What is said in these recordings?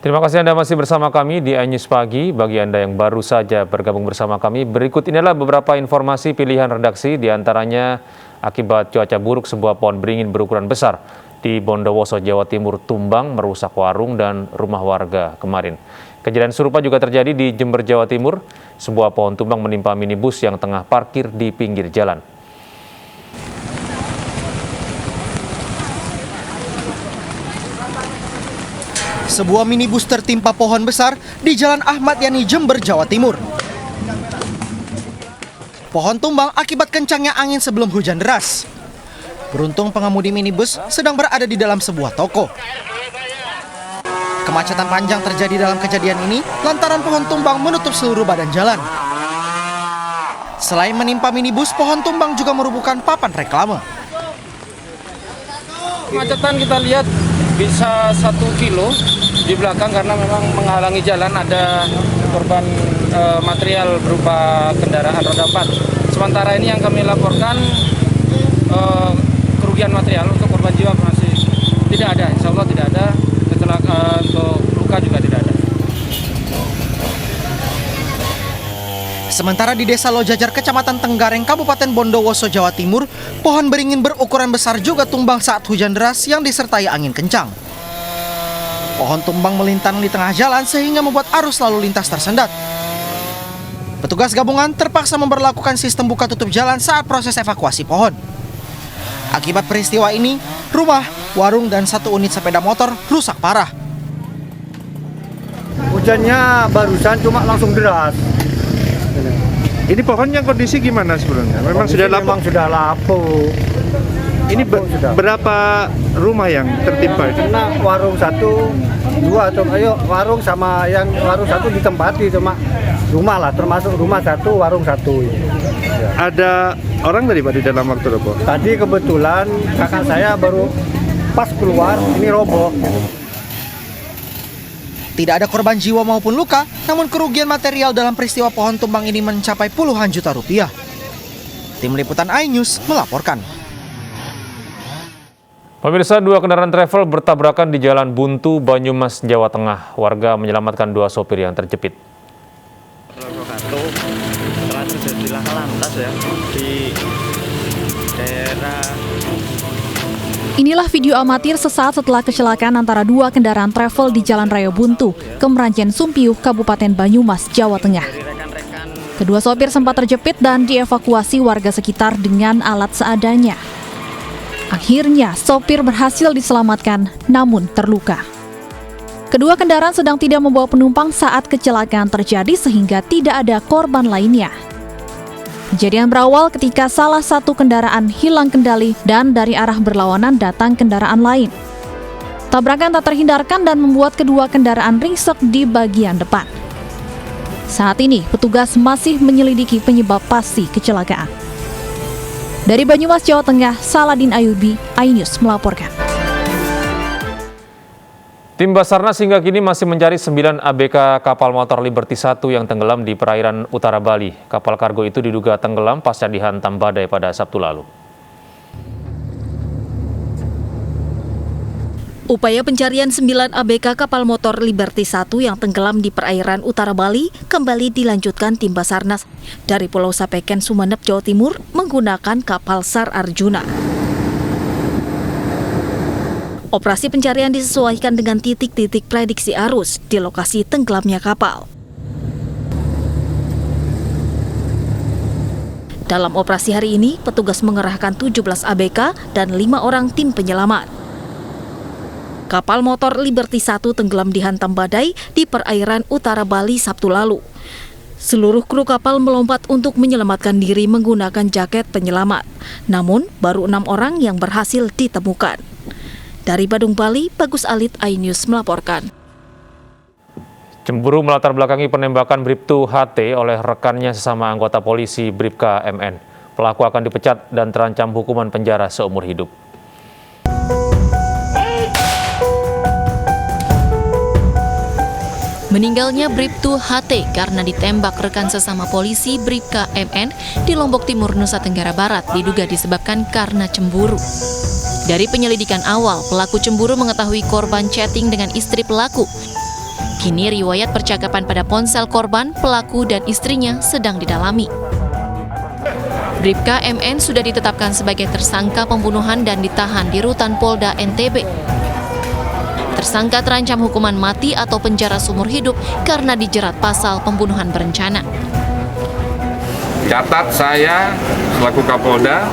Terima kasih Anda masih bersama kami di iNews Pagi. Bagi Anda yang baru saja bergabung bersama kami, berikut inilah beberapa informasi pilihan redaksi, diantaranya akibat cuaca buruk sebuah pohon beringin berukuran besar di Bondowoso, Jawa Timur tumbang merusak warung dan rumah warga kemarin. Kejadian serupa juga terjadi di Jember, Jawa Timur. Sebuah pohon tumbang menimpa minibus yang tengah parkir di pinggir jalan. Sebuah minibus tertimpa pohon besar di Jalan Ahmad Yani, Jember, Jawa Timur. Pohon tumbang akibat kencangnya angin sebelum hujan deras. Beruntung pengemudi minibus sedang berada di dalam sebuah toko. Kemacetan panjang terjadi dalam kejadian ini lantaran pohon tumbang menutup seluruh badan jalan. Selain menimpa minibus, pohon tumbang juga merubuhkan papan reklame. Kemacetan kita lihat bisa 1 kilo di belakang karena memang menghalangi jalan, ada korban material berupa kendaraan roda 4. Sementara ini yang kami laporkan kerugian material, untuk korban jiwa masih tidak ada, insya Allah tidak ada, kecelakaan untuk luka juga tidak ada. Sementara di Desa Lojajar, Kecamatan Tenggareng, Kabupaten Bondowoso, Jawa Timur, pohon beringin berukuran besar juga tumbang saat hujan deras yang disertai angin kencang. Pohon tumbang melintang di tengah jalan sehingga membuat arus lalu lintas tersendat. Petugas gabungan terpaksa memberlakukan sistem buka tutup jalan saat proses evakuasi pohon. Akibat peristiwa ini, rumah, warung, dan 1 unit sepeda motor rusak parah. Hujannya barusan cuma langsung deras. Ini pohonnya kondisi gimana sebenarnya? Memang sudah lapuk? Memang sudah lapuk. Ini berapa rumah yang tertimpa? Kena warung 1, 2, warung sama yang warung 1 ditempati, cuma rumah lah, termasuk rumah 1, warung 1. Ada orang tadi Pak di dalam waktu roboh? Tadi kebetulan kakak saya baru pas keluar, ini roboh. Tidak ada korban jiwa maupun luka, namun kerugian material dalam peristiwa pohon tumbang ini mencapai puluhan juta rupiah. Tim Liputan iNews melaporkan. Pemirsa, 2 kendaraan travel bertabrakan di Jalan Buntu, Banyumas, Jawa Tengah. Warga menyelamatkan 2 sopir yang terjepit. Setelah terjadi laka lantas ya di daerah. Inilah video amatir sesaat setelah kecelakaan antara 2 kendaraan travel di Jalan Raya Buntu, Kemranjen Sumpiuh, Kabupaten Banyumas, Jawa Tengah. Kedua sopir sempat terjepit dan dievakuasi warga sekitar dengan alat seadanya. Akhirnya, sopir berhasil diselamatkan, namun terluka. Kedua kendaraan sedang tidak membawa penumpang saat kecelakaan terjadi sehingga tidak ada korban lainnya. Kejadian berawal ketika salah satu kendaraan hilang kendali dan dari arah berlawanan datang kendaraan lain. Tabrakan tak terhindarkan dan membuat kedua kendaraan ringsek di bagian depan. Saat ini, petugas masih menyelidiki penyebab pasti kecelakaan. Dari Banyumas, Jawa Tengah, Saladin Ayubi, iNews melaporkan. Tim Basarnas hingga kini masih mencari 9 ABK kapal motor Liberty 1 yang tenggelam di perairan utara Bali. Kapal kargo itu diduga tenggelam pasca dihantam badai pada Sabtu lalu. Upaya pencarian 9 ABK kapal motor Liberty 1 yang tenggelam di perairan utara Bali kembali dilanjutkan tim Basarnas dari Pulau Sapeken, Sumeneb, Jawa Timur menggunakan kapal SAR Arjuna. Operasi pencarian disesuaikan dengan titik-titik prediksi arus di lokasi tenggelamnya kapal. Dalam operasi hari ini, petugas mengerahkan 17 ABK dan 5 orang tim penyelamat. Kapal motor Liberty 1 tenggelam dihantam badai di perairan utara Bali Sabtu lalu. Seluruh kru kapal melompat untuk menyelamatkan diri menggunakan jaket penyelamat. Namun, baru 6 orang yang berhasil ditemukan. Dari Badung, Bali, Bagus Alit, iNews melaporkan. Cemburu melatar belakangi penembakan Bribtu HT oleh rekannya sesama anggota polisi Bribka MN. Pelaku akan dipecat dan terancam hukuman penjara seumur hidup. Meninggalnya Bribtu HT karena ditembak rekan sesama polisi Bribka MN di Lombok Timur, Nusa Tenggara Barat diduga disebabkan karena cemburu. Dari penyelidikan awal, pelaku cemburu mengetahui korban chatting dengan istri pelaku. Kini riwayat percakapan pada ponsel korban, pelaku, dan istrinya sedang didalami. Bribka MN sudah ditetapkan sebagai tersangka pembunuhan dan ditahan di Rutan Polda NTB. Tersangka terancam hukuman mati atau penjara seumur hidup karena dijerat pasal pembunuhan berencana. Catat, saya selaku Kapolda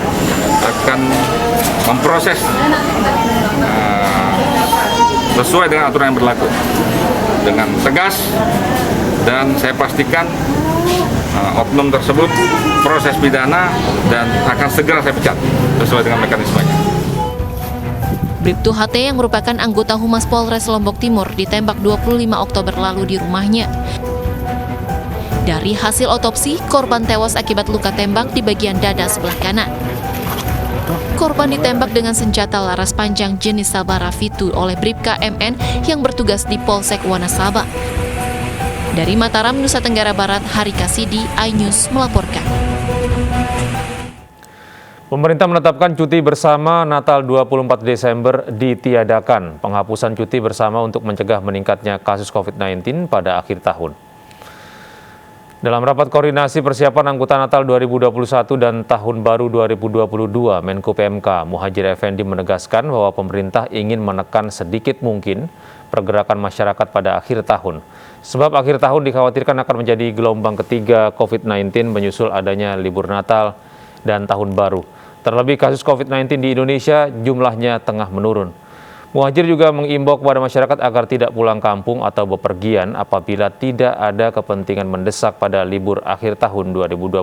akan memproses sesuai dengan aturan yang berlaku dengan tegas, dan saya pastikan oknum tersebut proses pidana dan akan segera saya pecat sesuai dengan mekanismenya. Bribtu HT yang merupakan anggota Humas Polres Lombok Timur ditembak 25 Oktober lalu di rumahnya. Dari hasil otopsi, korban tewas akibat luka tembak di bagian dada sebelah kanan. Korban ditembak dengan senjata laras panjang jenis Sabara V2 oleh Bribka MN yang bertugas di Polsek Wanasaba. Dari Mataram, Nusa Tenggara Barat, Hari Kasidi, iNews melaporkan. Pemerintah menetapkan cuti bersama Natal 24 Desember ditiadakan. Penghapusan cuti bersama untuk mencegah meningkatnya kasus COVID-19 pada akhir tahun. Dalam rapat koordinasi persiapan angkutan Natal 2021 dan Tahun Baru 2022, Menko PMK Muhadjir Effendi menegaskan bahwa pemerintah ingin menekan sedikit mungkin pergerakan masyarakat pada akhir tahun. Sebab akhir tahun dikhawatirkan akan menjadi gelombang ketiga COVID-19 menyusul adanya libur Natal dan Tahun Baru. Terlebih kasus COVID-19 di Indonesia jumlahnya tengah menurun. Muhadjir juga mengimbau kepada masyarakat agar tidak pulang kampung atau bepergian apabila tidak ada kepentingan mendesak pada libur akhir tahun 2021.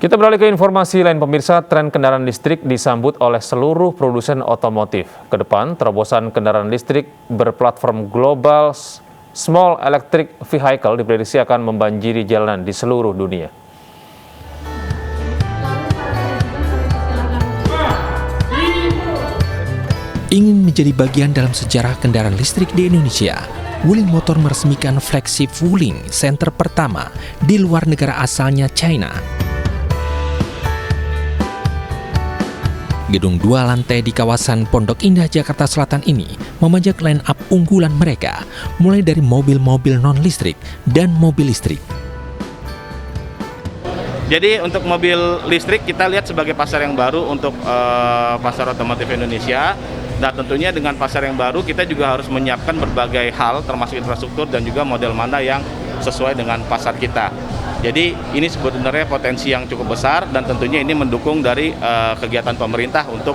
Kita beralih ke informasi lain, pemirsa. Tren kendaraan listrik disambut oleh seluruh produsen otomotif. Ke depan, terobosan kendaraan listrik berplatform global Small Electric Vehicle diprediksi akan membanjiri jalanan di seluruh dunia. Ingin menjadi bagian dalam sejarah kendaraan listrik di Indonesia, Wuling Motor meresmikan flagship Wuling Center pertama di luar negara asalnya, China. Gedung 2 lantai di kawasan Pondok Indah, Jakarta Selatan ini memajak line-up unggulan mereka, mulai dari mobil-mobil non-listrik dan mobil listrik. Jadi untuk mobil listrik kita lihat sebagai pasar yang baru untuk pasar otomotif Indonesia. Nah tentunya dengan pasar yang baru kita juga harus menyiapkan berbagai hal termasuk infrastruktur dan juga model mana yang sesuai dengan pasar kita. Jadi ini sebenarnya potensi yang cukup besar dan tentunya ini mendukung dari kegiatan pemerintah untuk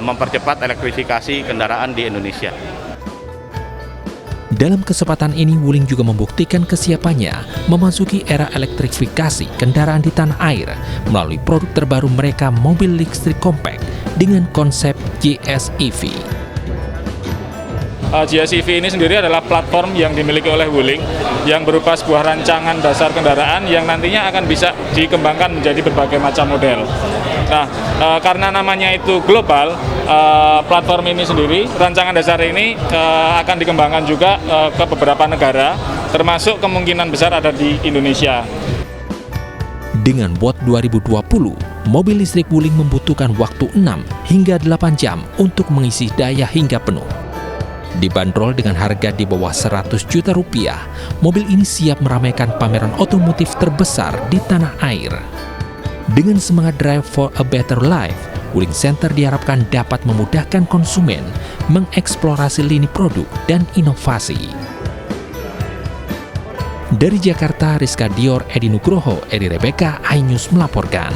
mempercepat elektrifikasi kendaraan di Indonesia. Dalam kesempatan ini, Wuling juga membuktikan kesiapannya memasuki era elektrifikasi kendaraan di tanah air melalui produk terbaru mereka, mobil listrik compact dengan konsep GSEV. GSEV ini sendiri adalah platform yang dimiliki oleh Wuling yang berupa sebuah rancangan dasar kendaraan yang nantinya akan bisa dikembangkan menjadi berbagai macam model. Nah, karena namanya itu global, platform ini sendiri, rancangan dasar ini akan dikembangkan juga ke beberapa negara, termasuk kemungkinan besar ada di Indonesia. Dengan bot 2020, mobil listrik Wuling membutuhkan waktu 6 hingga 8 jam untuk mengisi daya hingga penuh. Dibanderol dengan harga di bawah 100 juta rupiah, mobil ini siap meramaikan pameran otomotif terbesar di tanah air. Dengan semangat Drive for a Better Life, Wuling Center diharapkan dapat memudahkan konsumen mengeksplorasi lini produk dan inovasi. Dari Jakarta, Rizka Dior, Edi Nugroho, Edi Rebeka, iNews melaporkan.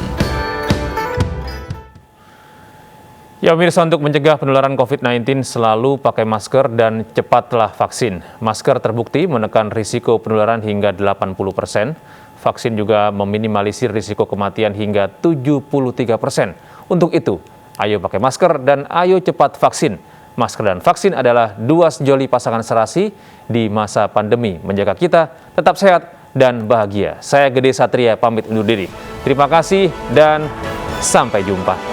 Ya pemirsa, untuk mencegah penularan COVID-19 selalu pakai masker dan cepatlah vaksin. Masker terbukti menekan risiko penularan hingga 80%. Vaksin juga meminimalisir risiko kematian hingga 73%. Untuk itu, ayo pakai masker dan ayo cepat vaksin. Masker dan vaksin adalah dua sejoli pasangan serasi di masa pandemi, menjaga kita tetap sehat dan bahagia. Saya Gede Satria pamit undur diri. Terima kasih dan sampai jumpa.